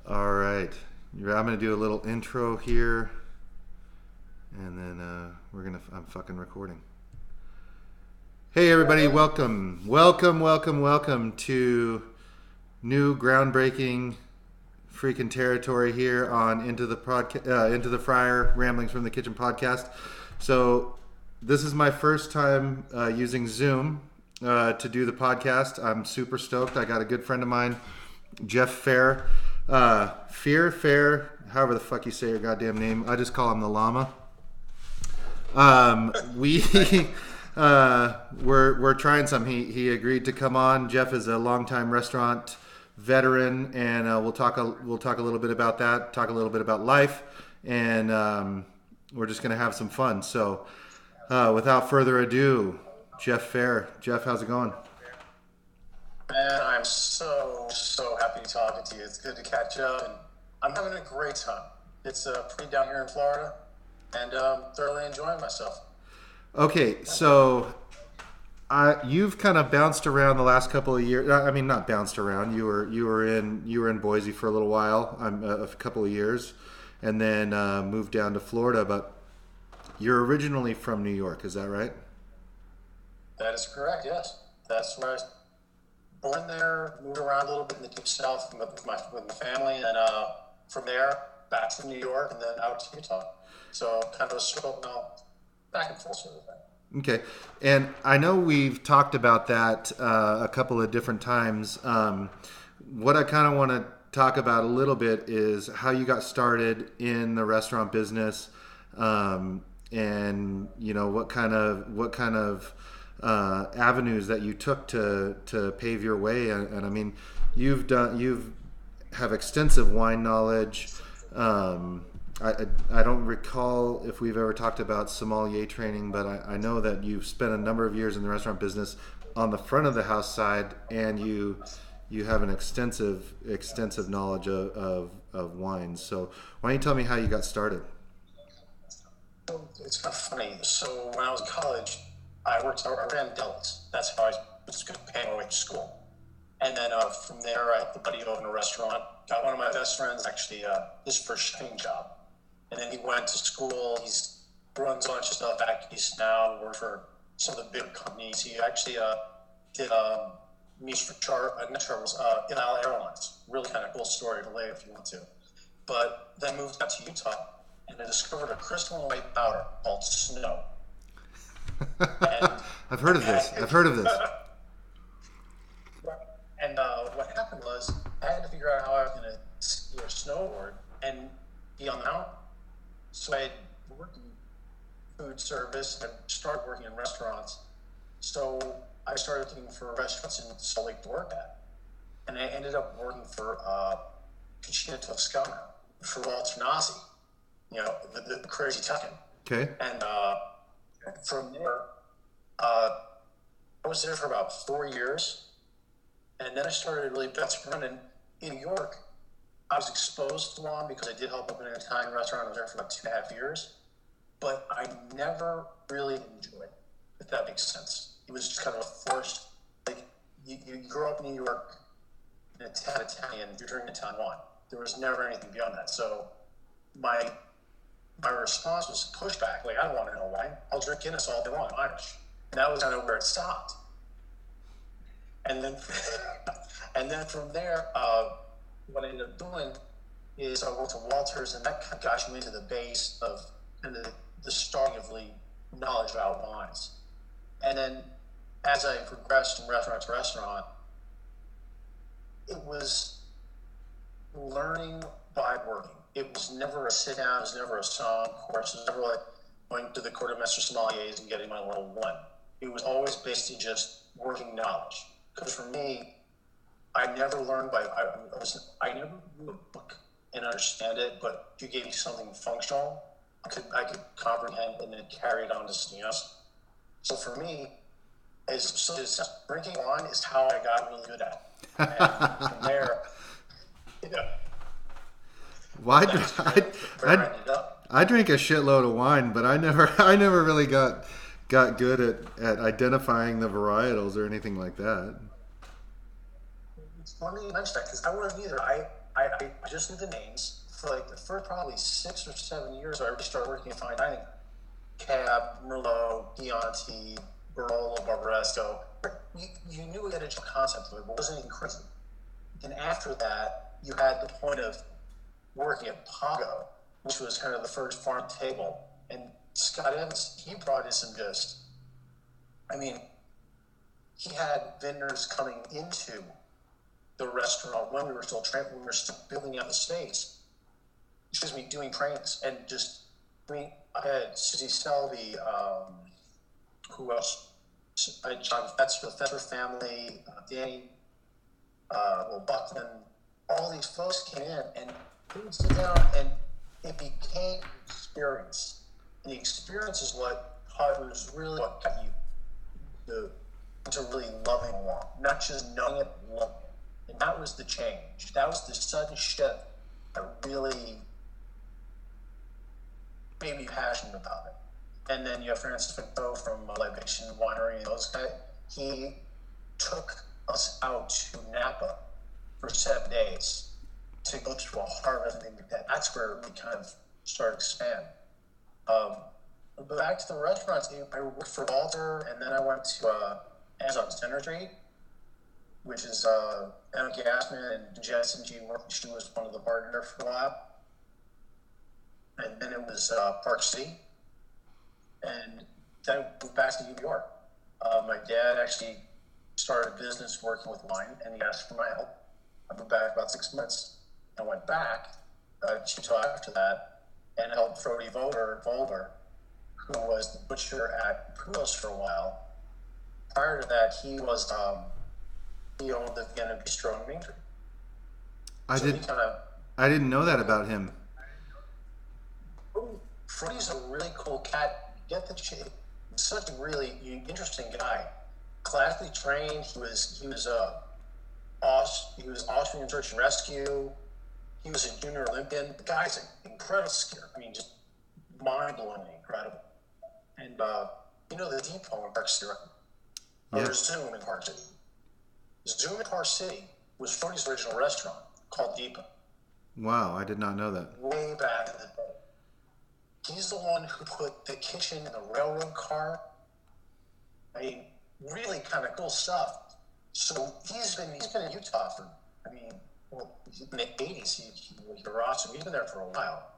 All right. I'm going to do a little intro here, and then I'm fucking recording. Hey, everybody. Welcome to new groundbreaking freaking territory here on Into the Fryer Ramblings from the Kitchen podcast. So this is my first time using Zoom to do the podcast. I'm super stoked. I got a good friend of mine, Jeff Fair. Fair, however the fuck you say your goddamn name. I just call him the Lama. We're trying some. He agreed to come on. Jeff is a longtime restaurant veteran, and we'll talk a little bit about that. Talk a little bit about life, and we're just gonna have some fun. So, without further ado, Jeff Fair. Jeff, how's it going? Man, I'm so happy talking to you. It's good to catch up, and I'm having a great time. It's pretty down here in Florida, and thoroughly enjoying myself. Okay, so you've kind of bounced around the last couple of years. I mean, not bounced around. You were in Boise for a little while, a couple of years, and then moved down to Florida. But you're originally from New York, is that right? That is correct. Yes, that's where I was born there. Moved around a little bit in the deep south with my family, and from there back to New York, and then out to Utah. So kind of a circle now, back and forth sort of thing. Okay, and I know we've talked about that a couple of different times. What I kind of want to talk about a little bit is how you got started in the restaurant business, and you know what kind of avenues that you took to pave your way. And I mean, you've have extensive wine knowledge. I don't recall if we've ever talked about sommelier training, but I know that you've spent a number of years in the restaurant business on the front of the house side, and you have an extensive knowledge of wines. So why don't you tell me how you got started? It's kind of funny. So when I was in college, I ran delis. That's how I was paying my way to school. And then from there, I had a buddy open a restaurant. Got one of my best friends actually his first shipping job. And then he went to school. He runs a bunch of stuff back east now. Worked for some of the big companies. He actually did niche for Inal Airlines. Really kind of cool story to lay if you want to. But then moved out to Utah, and I discovered a crystalline white powder called Snow. I've heard of this. And what happened was I had to figure out how I was going to ski or snowboard and be on the mountain. So I worked in food service and started working in restaurants. So I started looking for restaurants in Salt Lake to work at. And I ended up working for Cucina Toscana for Walter Nazi, you know, the crazy Italian. Okay. And from there, I was there for about 4 years. And then I started really bouncing around in New York. I was exposed to wine because I did help open an Italian restaurant. I was there for about 2.5 years. But I never really enjoyed it, if that makes sense. It was just kind of a forced, like, you grow up in New York, in Italian, you're drinking Italian wine. There was never anything beyond that. So my response was pushback. Like, I don't want to know wine. I'll drink Guinness all day long. I'm Irish. And that was kind of where it stopped. And then, from there, what I ended up doing is I worked at Walters, and that kind of got me into the base of kind of the starting of the knowledge about wines. And then, as I progressed from restaurant to restaurant, it was learning by working. It was never a sit down. It was never a song course. It was never like going to the quartermaster sommeliers and getting my level 1. It was always based in just working knowledge. Because for me, I never learned I never read a book and understand it, but if you gave me something functional, I could comprehend and then carry it on to something else. So for me, drinking wine is how I got really good at it. And from there, you know, I drink a shitload of wine, but I never really got good at identifying the varietals or anything like that. It's funny you mention that because I wasn't either. I I just knew the names. For like the first probably 6 or 7 years, I already started working in fine dining. Cab, Merlot, Chianti, Barolo, Barbaresco. You knew we had a concept of it, but it wasn't anything crazy. And after that, you had the point of working at Pago, which was kind of the first farm table. And Scott Evans, he brought in some just, I mean, he had vendors coming into the restaurant when we were still building out the space. Excuse me, doing trainings and just, I mean, I had Susie Selby, who else? I had John Fetzer, the Fetzer family, Danny, Buckland. All these folks came in and we would sit down and it became experience. And the experience is what was really what got you to really loving one, not just knowing it, loving it. And that was the change. That was the sudden shift that really made me passionate about it. And then you have Francis Pinto from Libation Winery and those guys. He took us out to Napa for 7 days to go through a harvest and things like that. That's where we kind of started expanding. But back to the restaurants, I worked for Walter, and then I went to Amazon Center Street, which is Emma Gassman and Jensen G. worked. She was one of the partners for a while. And then it was Park City. And then I moved back to New York. My dad actually started a business working with wine, and he asked for my help. I moved back about 6 months and went back until after that and helped Frody Volder, who was the butcher at Pulos for a while. Prior to that, he owned the Vienna Bistro in Main Street. I didn't know that about him. Frody's a really cool cat. Get the chick. He's such a really interesting guy. Classically trained. He was Austrian search and rescue. He was a junior Olympian. The guy's an incredible skier. I mean, just mind-blowingly incredible. And you know the depot in Park City, right? Or Zoom in Park City. Zoom in Park City was Frody's original restaurant called Depot. Wow, I did not know that. Way back in the day. He's the one who put the kitchen in the railroad car. I mean, really kind of cool stuff. So he's been in Utah for, in the 80s. He was awesome. He's been there for a while.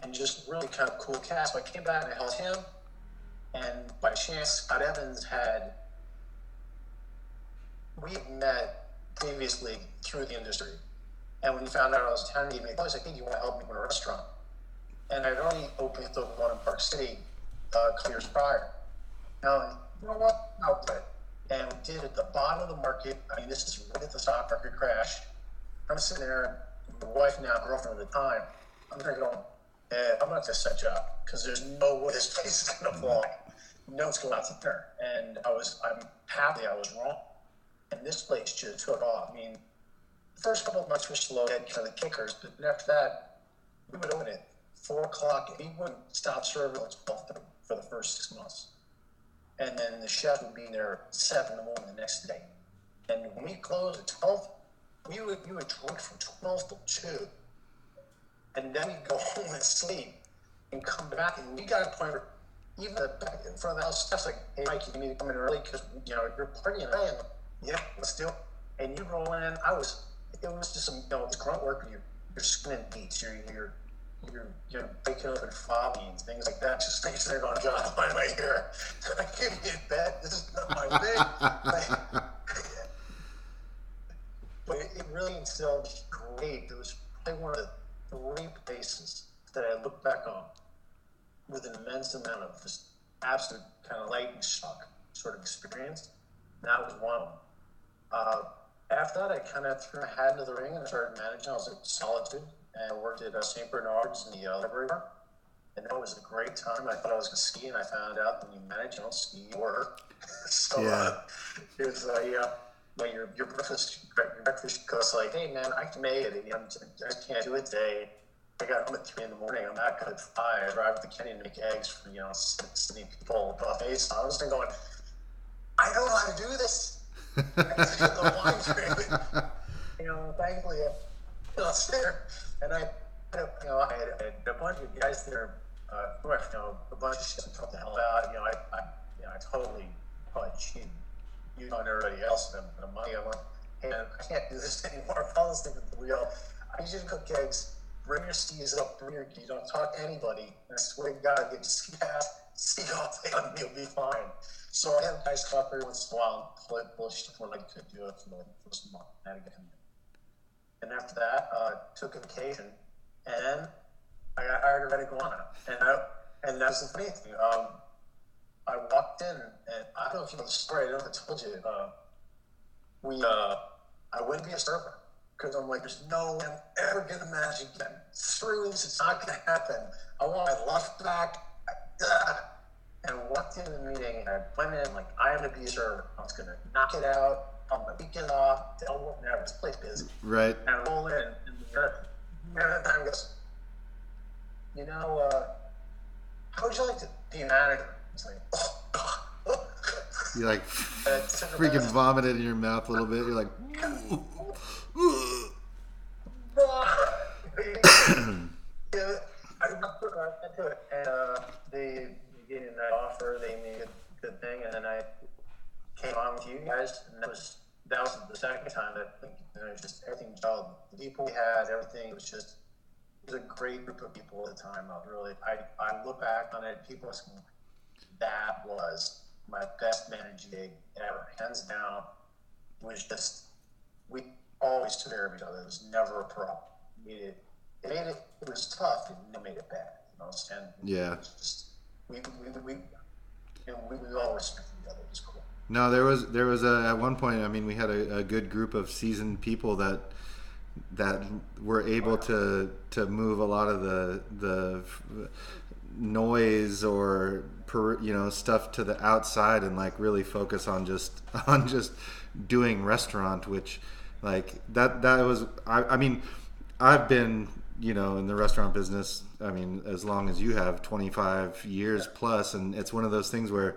And just really kind of cool cast. So I came back and I helped him. And by chance, Scott Evans we met previously through the industry. And when he found out I was in town, he was like, hey, do you want to help me with a restaurant? And I'd already opened the one in Park City a couple years prior. Now, you know what? I'll do it. And we did at the bottom of the market. I mean, this is right at the stock market crash. I'm sitting there, my wife now, girlfriend at the time, I'm there going, I'm going to set you up because there's no way this place is going to fly. No one's going out to turn. And I'm happy I was wrong. And this place just took off. I mean, the first couple of months were slow, had kind of the kickers, but after that, we would open it 4 o'clock. We wouldn't stop serving until 12:30 for the first 6 months. And then the chef would be there at 7 in the morning the next day. And when we closed at 12, we would drink from 12 till 2. And then we'd go home and sleep and come back. And we got a point where even back in front of the house, stuff's like, hey, Mike, you need to come in early because, you're partying. And yeah, let's do it. And you roll in. It was just some, it's grunt work. You're skinning beats. You're breaking open fobby and things like that. Just things there going, God, why am I here? I can't get in bed. This is not my thing. But it really instilled great. It was probably one of the 3 places that I look back on with an immense amount of just absolute kind of lightning shock sort of experience. And that was one of them. After that, I kind of threw my hat into the ring and I started managing. I was at Solitude and I worked at St. Bernard's in the library bar. And that was a great time. I thought I was going to ski, and I found out when you manage, you don't ski, you work. So it was your breakfast goes like, hey man, I can make it. I can't do it today. I got home at 3 in the morning. I'm back at 5. I drive to Kenny and make eggs for 60 people buffets. So I was going, I don't know how to do this. I just get the wine drink. Thankfully, there, and I had a bunch of guys there, a bunch of shit to talk the hell about. I totally probably cheated you on everybody else and the money. I'm like, hey, I can't do this anymore. Follow this thing at the wheel. I need you to cook eggs. Bring your skis up. You don't talk to anybody. And I swear to God, get ski mask, ski off, and you'll be fine. So I had guys come up every once in a while and play bullshit when I could do it for the first month. I had to get him. And after that, took a vacation, and I got hired at Iguana. And that's the funny thing. I walked in, and I don't know if you know the story. I don't know if I told you. I wouldn't be a server because I'm like, there's no way I'm ever gonna manage again. Screw this, it's not gonna happen. I want my life back. And I walked into the meeting, and I went in like, I am gonna be a server. I was gonna knock it out. On my weekend off, whatever, this place busy. Right. And I roll in, and the time goes, how would you like to be a manager? It's like, oh, God. You like freaking vomited in your mouth a little bit. You're like, yeah, I do it. And they gave me that offer. They made a good thing, and then I came on with you guys, and that was the second time that just everything gelled. The people we had, everything was a great group of people at the time. I look back on it, people asking, that was my best managing gig ever, hands down. We always took care of each other. It was never a problem. It was tough, and it made it bad. And yeah. It was just, we all respected each other. It was cool. No, there was at one point. I mean, we had a good group of seasoned people that were able to move a lot of the noise or stuff to the outside and like really focus on just doing restaurant, which like that was I mean, I've been in the restaurant business, I mean, as long as you have, 25 years plus, and it's one of those things where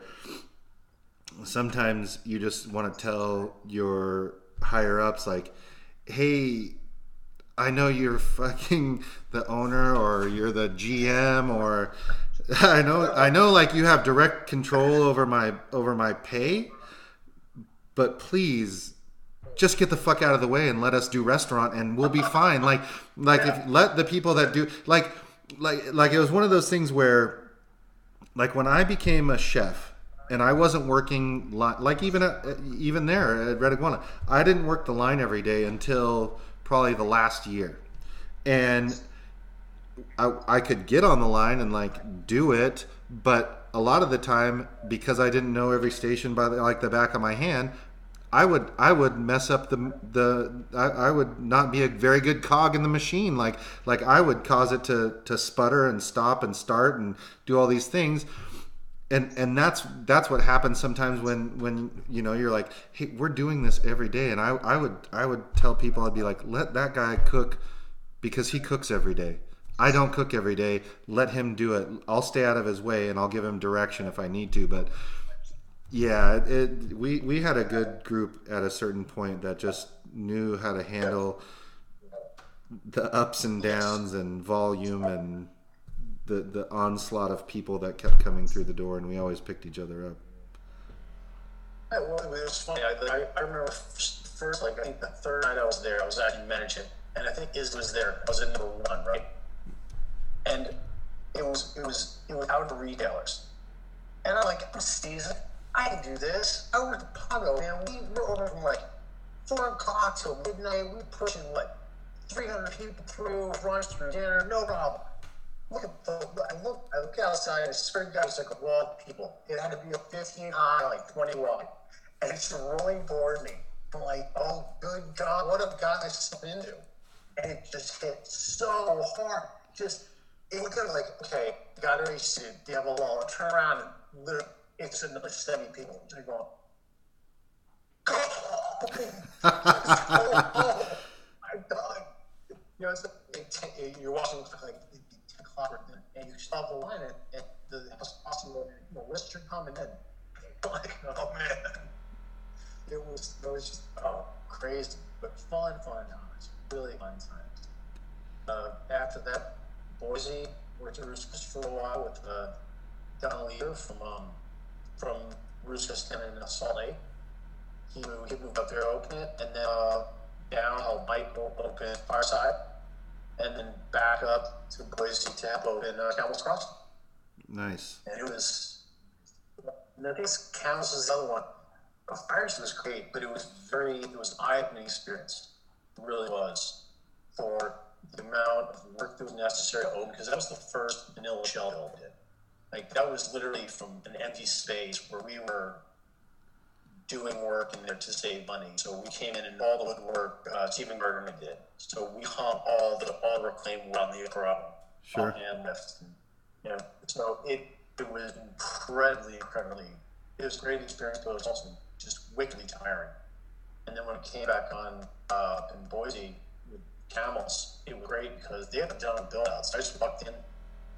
sometimes you just want to tell your higher ups like, hey, I know you're fucking the owner or you're the GM or I know like you have direct control over my pay, but please just get the fuck out of the way and let us do restaurant and we'll be fine. Like if let the people that do like it was one of those things where like when I became a chef and I wasn't working like even there at Red Iguana, I didn't work the line every day until probably the last year, and I could get on the line and like do it, but a lot of the time because I didn't know every station by the back of my hand, I would mess up I would not be a very good cog in the machine. Like I would cause it to sputter and stop and start and do all these things. And that's what happens sometimes when you're like, hey, we're doing this every day, and I would tell people, I'd be like, let that guy cook because he cooks every day. I don't cook every day. Let him do it. I'll stay out of his way and I'll give him direction if I need to. But yeah, we had a good group at a certain point that just knew how to handle the ups and downs and volume and the onslaught of people that kept coming through the door, and we always picked each other up. Well, it was funny. I remember first, like I think the third night I was there, I was actually managing, and I think Iz was there. I was in number one, right? And it was out of retailers, and I'm like, I'm seasoned. I can do this. I worked at Pago, man. We were over from like 4 o'clock till midnight. We were pushing like 300 people through, lunch through dinner, no problem. I look outside, I swear to God, it's like a wall of people. It had to be a 15 high, like 20 wide. And it's rolling toward me. I'm like, oh, good God, what have I gotten myself into? And it just hit so hard. It was kind of like, okay, got to reach the devil wall. Turn around and literally, it's another 70 people. They're going, oh, my God. It's like, you're watching like, and you stop the line at the hospital, Western coming in. Like, oh man, it was just crazy, but fun times, really fun times. After that, Boise, worked at Roosters for a while with Don Leader from Roosters in Salt Lake. He moved up there to open it, and then down helped Mike open Fireside, and then back up to Boise to help open Campbell's Crossing. Nice. And it was, and I think Campbell's was the other one. Fireside was great, but it was an eye-opening experience. It really was, for the amount of work that was necessary to open, because that was the first vanilla shell build did. Like, that was literally from an empty space where we were doing work in there to save money. So we came in and all the woodwork Stephen Gardner did. So we hung all the reclaimed wood on the upper level. Sure. And you know, so it was incredibly, it was a great experience, but it was also just wickedly tiring. And then when it came back on in Boise with Camels, it was great because they haven't done build outs. I just walked in.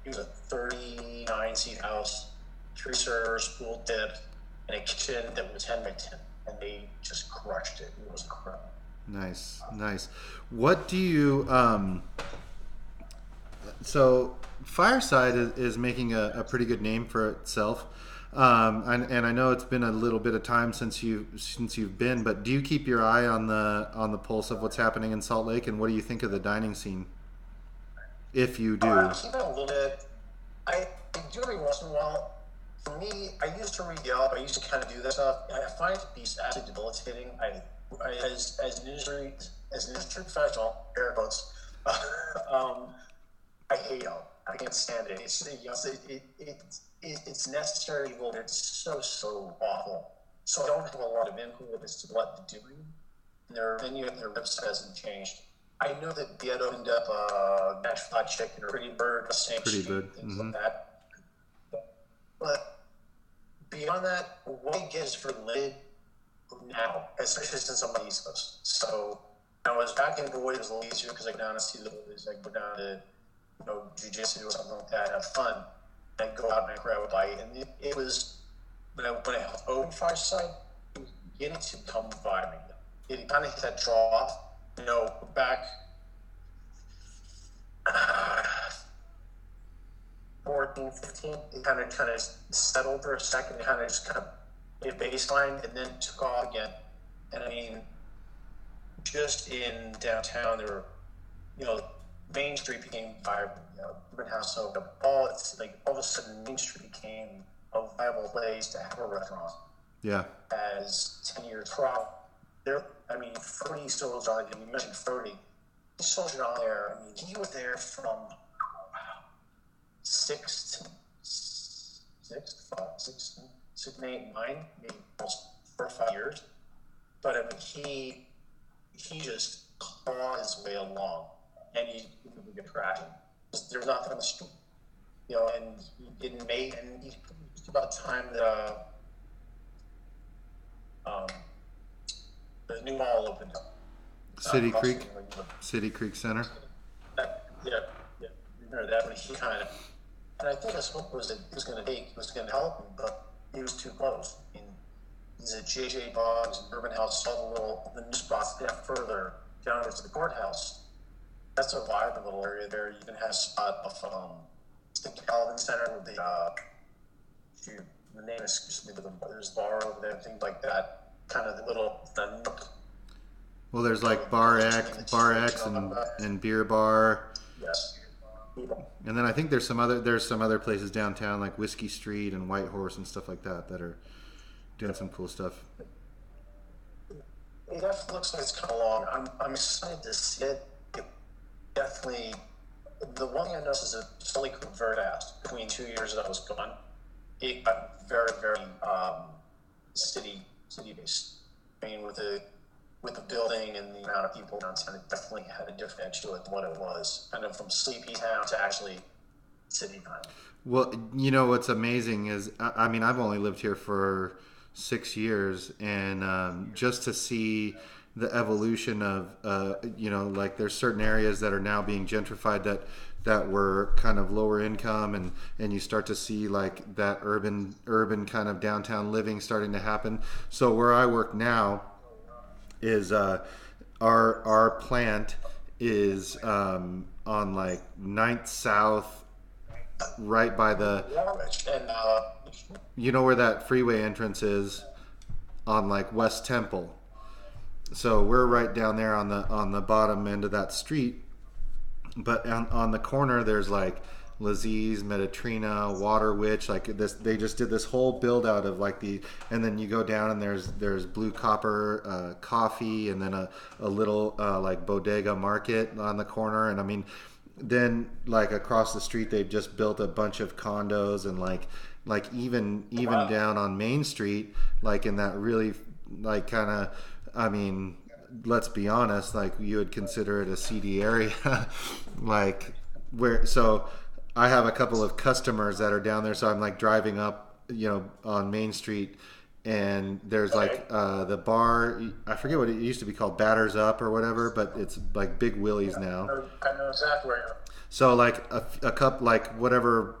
It was a 39 seat house, 3 servers, pool tip, and a kitchen that was 10 by 10, and they just crushed it. It was incredible. Nice. What do you so Fireside is making a pretty good name for itself, and I know it's been a little bit of time since you've been, but do you keep your eye on the pulse of what's happening in Salt Lake, and what do you think of the dining scene, if you do? I keep it a little bit. I do every once in a while. For me, I used to read Yelp. I used to kind of do that stuff. I find it to be absolutely debilitating. As an industry professional, air quotes, I hate Yelp. I can't stand it. It's necessary evil. It's so awful. So I don't have a lot of input as to what they're doing. And their menu and their website hasn't changed. I know that they had opened up Nash Fried Chicken or Pretty Bird, the same Pretty street, Bird. things like that. But beyond that, what I get is for lid now, especially since I'm on the East Coast. So I was back in Boise, it was a little easier because I go down to see the boys. I go down to jiu-jitsu or something like that, have fun, and go out and I grab a bite. And it was when I opened Fireside, it was beginning to become vibing. It kind of hit that draw off. Back 14, 15, it kind of settled for a second. It kind of just hit baseline and then took off again. And I mean, just in downtown, there were, Main Street became vibrant. Urban House opened up. All of a sudden, Main Street became a viable place to have a restaurant. Yeah. As 10 years prior, Frody still was on it. You mentioned Frody. He's still on there. I mean, he was there from 6 to 8, 9, maybe almost 4 or 5 years. But I mean, he just clawed his way along, and he didn't get crashing. There's nothing on the street, and he didn't make. And it's about time that the new mall opened up. City Creek Center. Yeah. Remember that when he kind of, and I think that's what it was going to take. It was going to help him, but he was too close. I mean, he's at JJ Boggs and Urban House, all the new spots that further down to the courthouse. That's a vibrant little area there. You can have a spot of the Calvin Center with the name excuse me, but there's a bar over there, things like that. Kind of the nook. Well, there's like Bar X and Beer Bar. Yes. And then I think there's some other places downtown like Whiskey Street and White Horse and stuff like that are doing some cool stuff. It definitely looks like it's come along. I'm excited to see it. Definitely, the one thing I noticed is it slowly grew very fast. Between 2 years that I was gone, it got very, very city based. I mean, with the building and the amount of people downtown, it definitely had a different edge to it than what it was. Kind of from sleepy town to actually city time. Well, what's amazing is, I've only lived here for 6 years, and just to see the evolution of, like there's certain areas that are now being gentrified that were kind of lower income, and you start to see like that urban kind of downtown living starting to happen. So where I work now is our plant is on like Ninth South, right by the, Warwick, and you know where that freeway entrance is on like West Temple. So we're right down there on the bottom end of that street. But on the corner, there's like Laziz, Mediterrina, Water Witch, like this. They just did this whole build out of like the, and then you go down and there's Blue Copper Coffee, and then a little like bodega market on the corner. And I mean, then like across the street, they've just built a bunch of condos, and like even down on Main Street, like in that really like kind of, I mean, let's be honest, like you would consider it a seedy area, like where. So I have a couple of customers that are down there, so I'm like driving up, on Main Street, and there's like the bar. I forget what it used to be called, Batters Up or whatever, but it's like Big Willie's now. I know exactly where you're. So like a cup, like whatever,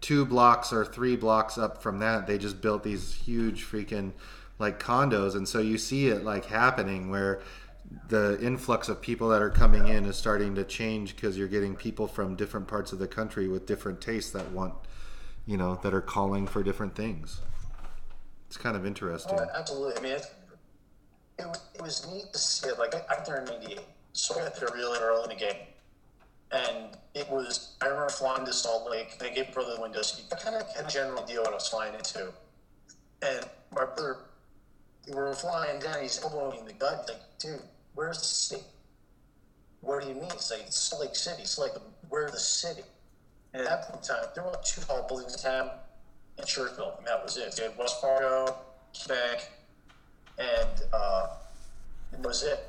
2 blocks or 3 blocks up from that, they just built these huge freaking like condos. And so you see it like happening where the influx of people that are coming in is starting to change, because you're getting people from different parts of the country with different tastes that want, that are calling for different things. It's kind of interesting. Oh, absolutely. I mean, it was neat to see it. Like, I got there in '98, so I got there really early in the game. And I remember flying to Salt Lake. They gave brother the windows. I kind of had a general idea what I was flying into. And my brother, we were flying down, he's elbowing me in the gut. He's like, dude, where's the city? What do you mean? It's like, it's Salt Lake City. It's like, where's the city? And at that point in time, there were like 2 tall buildings in town and church building. That was it. They had West Fargo, Quebec, and that was it.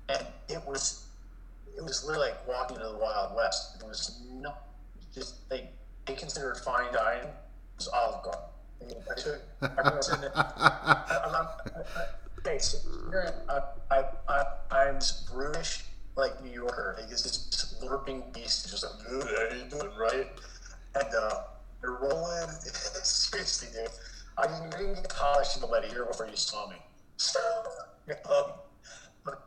And it was literally like walking into the Wild West. It was no, just they considered fine dining was Olive Garden. I remember sitting there. I'm brutish like New Yorker. He's this slurping beast, just like, how you doing, right? And they're rolling. Seriously, dude. I didn't get polished in the lead a year before you saw me. So, but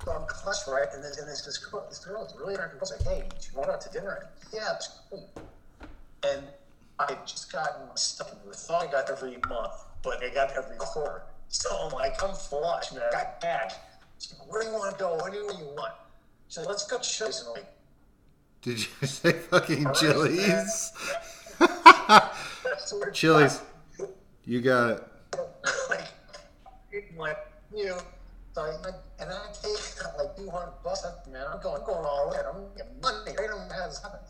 on class, right? And then this girl is really hard. I was like, hey, do you want out to dinner? Yeah, it's cool. And I had just gotten my stuff. I thought I got every month, but I got every quarter. So I'm like, I'm flush, man. I got cash. She's like, where do you want to go? Anywhere you want. She's like, let's go to Chili's. And I'm like, did you say fucking Chili's? Chili's. You got it. like you. So and I take like $200. Man, I'm going all in. I'm gonna get money. I don't have this happen.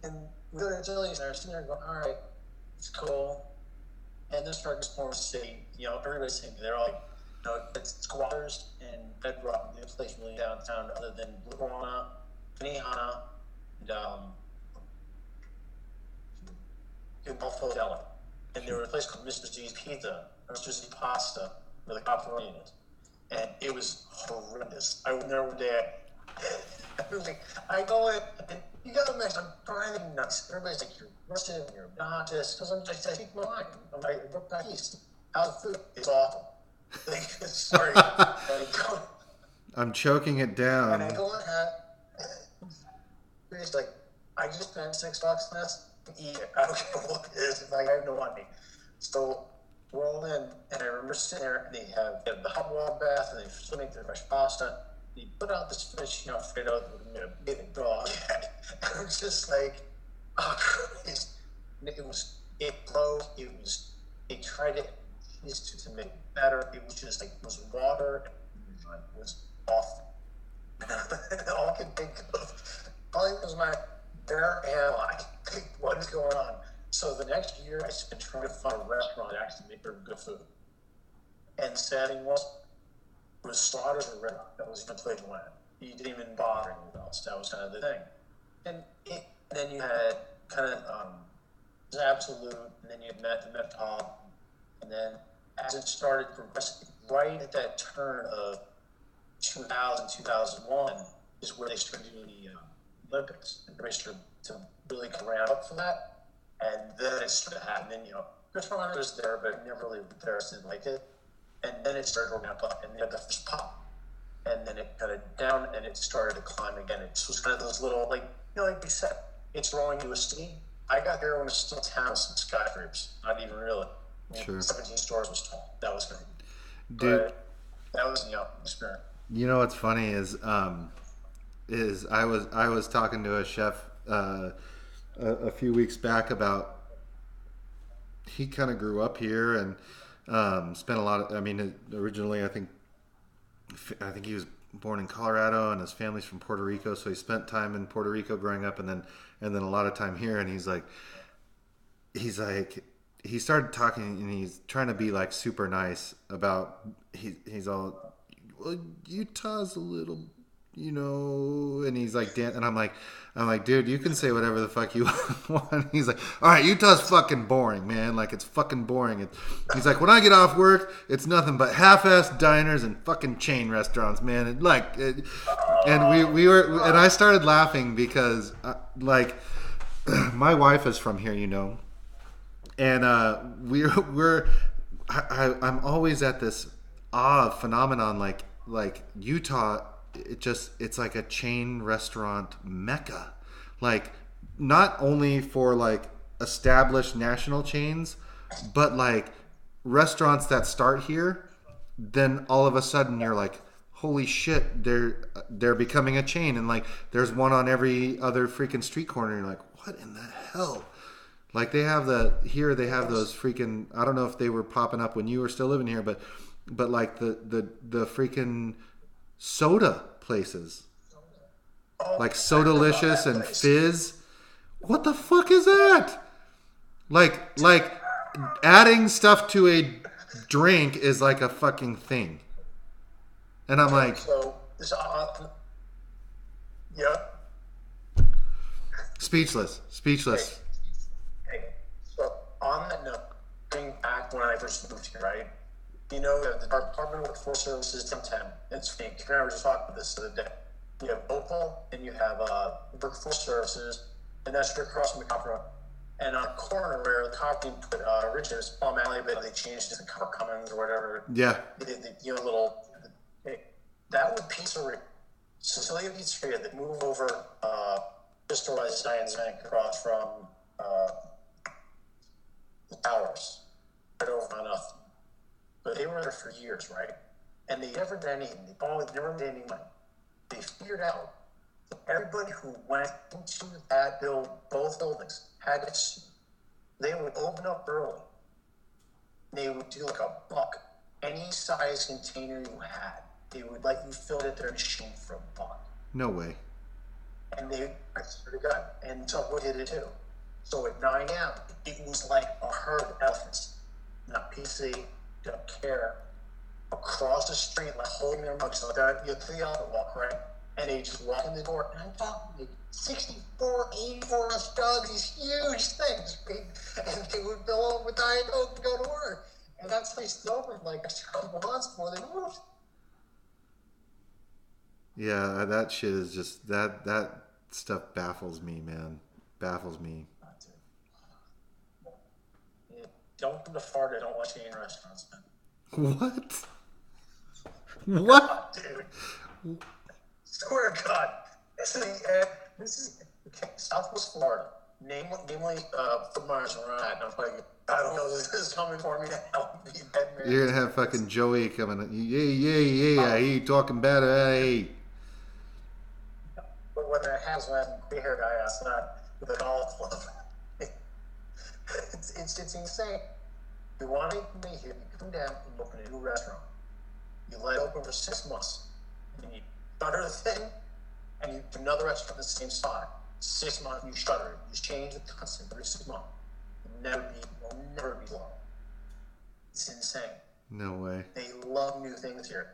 And we go to Chili's, and I'm sitting there going, all right, it's cool. And this start exploring the city. Everybody's saying they're all like, it's squatters and bedrock. No place really downtown other than Lama, Benihana, and Buffalo Deli. And there was a place called Mr. Z's Pizza, or Mr. Z's Pasta, where the pepperoni is. And it was horrendous. I went there one day. I go in, and you gotta imagine, I'm driving nuts. Everybody's like, you're aggressive, you're obnoxious. Because I speak my mind. I'm like, I work back east. How's the food? It's awful. Sorry. I'm choking it down. And I go in, it's like, I just spent $6 on this. Eat it. I don't care what it is. Like, I have no money. So roll in, and I remember sitting there, and they have the hot water bath, and they still make their fresh pasta. They put out this fish, Fredo, with a big dog. I was just like, oh Christ. It broke. They tried it to make it better. It was just like, it was water, and it was awful. All I could think of, was my bare ally. What is going on? So the next year, I spent trying to find a restaurant that actually made very good food. And the sad thing was Slaughter's a red. That was even place you went. You didn't even bother anyone else. That was kind of the thing. And then you had kind of Absolute, and then you had the Met Pop, and then as it started progressing, right at that turn of 2000, 2001 is where they started doing the Olympics, and they started to really ramp up for that. And then it started happening. Chris Ronald was there, but never really there, so didn't like it. And then it started to ramp up, and they had the first pop. and then it kind of down, and it started to climb again. It was kind of those little, like, like you said, it's growing to a city. I got there when it's still town, some skyscrapers, not even really. Sure. 17 stores was tall. That was good. Dude, But that was, experience. you know what's funny is I was talking to a chef a few weeks back about he kind of grew up here and spent a lot of. I mean, originally I think he was born in Colorado and his family's from Puerto Rico, so he spent time in Puerto Rico growing up, and then a lot of time here. And he's like he started talking and he's trying to be like super nice about he's all, well, Utah's a little, and he's like, Dan, and I'm like, dude, you can say whatever the fuck you want. He's like, all right, Utah's fucking boring, man. Like, it's fucking boring. He's like, when I get off work, it's nothing but half-assed diners and fucking chain restaurants, man. And and I started laughing because, my wife is from here, and I'm always at this awe phenomenon, like Utah. It's like a chain restaurant mecca, like not only for like established national chains, but like restaurants that start here, then all of a sudden you're like, holy shit, they're becoming a chain, and like there's one on every other freaking street corner. You're like, what in the hell? Like they have those freaking, I don't know if they were popping up when you were still living here, but like the freaking soda places, like Sodalicious and Fizz. What the fuck is that? Like adding stuff to a drink is like a fucking thing, and I'm like, Yeah. speechless. Hey, so on that note, going back when I first moved here, right? The Department of Workforce Services 1010. It's funny. Karen and I were just talking about this the other day. You have local, and you have Workforce Services, and that's right across from the Copper. And on a corner where the Copper put originally was Palm Alley, but they changed it to Copper Commons or whatever. Yeah. That would pizzeria. Sicilia Pizzeria that moved over just to Zion across from the towers, right over on nothing. But they were there for years, right? And they never did anything. They never made any money. They figured out that everybody who went into that both buildings had to. They would open up early. They would do like a buck. Any size container you had, they would let you fill it at their machine for a buck. No way. And I swear to God, and Subway did it too. So at 9 a.m., it was like a herd of elephants. Not PC, don't care. Across the street, like holding their mugs like that, you have the elephant walk, right? And they just walk in the door, and I'm talking like 64, 84 inch dogs, these huge things, right? And they would fill up with Diet Coke and go to work. And that's they still for like a couple months before they moved. Yeah, that shit is just that stuff baffles me, man. Baffles me. Don't come to Florida. Don't watch any restaurants, man. What? What? Dude. Swear to God. This is Southwest Florida. Namely, Fort Myers where I'm at. I'm like, I don't know. This is coming for me now. You're gonna have fucking Joey coming. Yeah. He talking bad. Hey. But what that has when the hair guy asked that with a golf club. It's insane. You want to be here, you come down and open a new restaurant. You let it open for 6 months. And you shutter the thing, and you do another restaurant in the same spot. 6 months, you shutter it. You change the concept every 6 months. It'll never be long. It's insane. No way. They love new things here.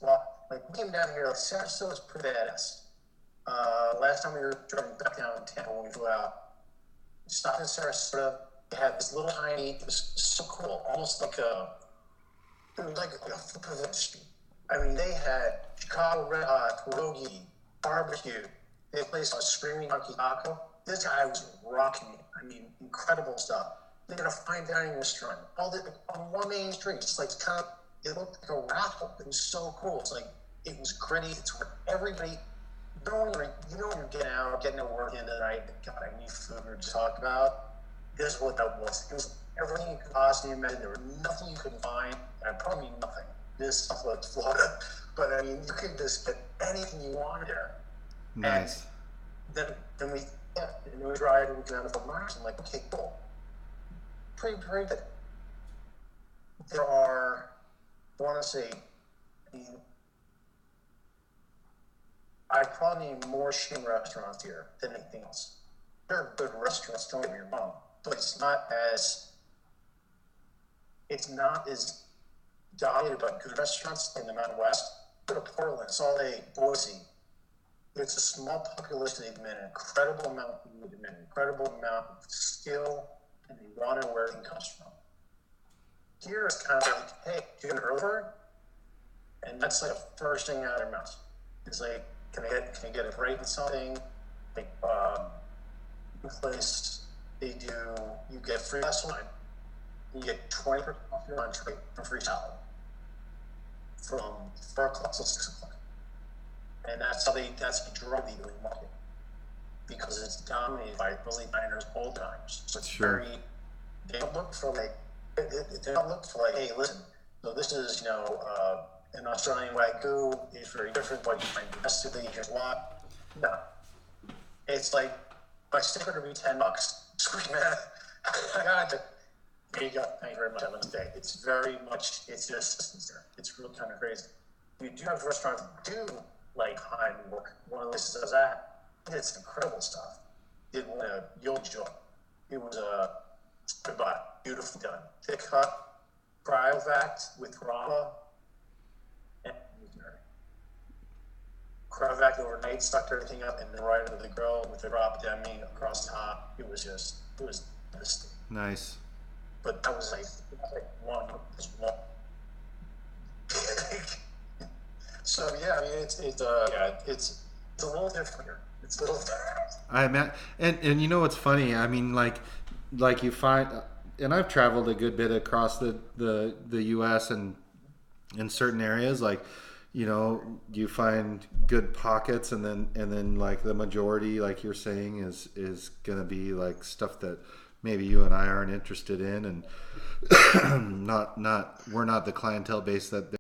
Well, like we came down here, like Sarasota's pretty badass. Last time we were driving back down in Tampa when we flew out, we stopped in Sarasota. They had this little tiny, it was so cool, almost like it was like a flip of the street. I mean, they had Chicago Red Hot, pierogi, barbecue. They had a place called Screaming Monkey Taco. This guy was rocking it. I mean, incredible stuff. They had a fine dining restaurant, all on one main street. It's like it looked like a raffle. It was so cool. It's like It was gritty. It's where everybody, you know, when you're getting out, getting to work in the night. God, I need food to talk about. This is what that was. It was everything you could possibly imagine. There was nothing you couldn't find. And I probably mean nothing. This stuff was Florida, but I mean, you could just get anything you wanted there. Nice. And then we, yeah, and then we drive and we go down to Mars. I'm like, okay, cool. Pretty good. There are, I want to say, I probably need more chain restaurants here than anything else. There are good restaurants, don't get me wrong, but it's not as dominated by good restaurants in the Mountain West. Go to Portland, Salt Lake, Boise. It's a small population. They've made an incredible amount of food, they've made an incredible amount of skill, and they want to know where it comes from. Here it's kind of like, hey, do you get an early bird? And that's like the first thing out of their mouth. It's like, can I get a break in something? Like, place they do, you get free glass of wine, you get 20% off your lunch rate for free salad from 4 o'clock till 6 o'clock. And that's how they drug the early market because it's dominated by early diners, old timers. So it's Sure. very, they don't look for like, hey, listen, so this is, you know, an Australian Wagyu is very different, but you find domestically, here's what. No. It's like, my stick would be $10. Sweet man. I got it. There you go. Thank you very much. Have a nice day. It's very much, it's just there. It's really kind of crazy. You do have restaurants that do like high work. One of the places I was at, it's incredible stuff. It was a Yo Joy. It was a goodbye. Beautifully done. Thick cut, cryovac with Lama, and cryovac overnight, stuck everything up, and then right under the grill with the drop demi across the top. It was just Nice. but that was like one. So yeah, I mean it's a little different here. It's a little different. I mean, and you know what's funny? I mean, like you find, and I've traveled a good bit across the U.S. and in certain areas, like, you know, you find good pockets, and then like the majority, like you're saying, is gonna be like stuff that maybe you and I aren't interested in, and not we're not the clientele base that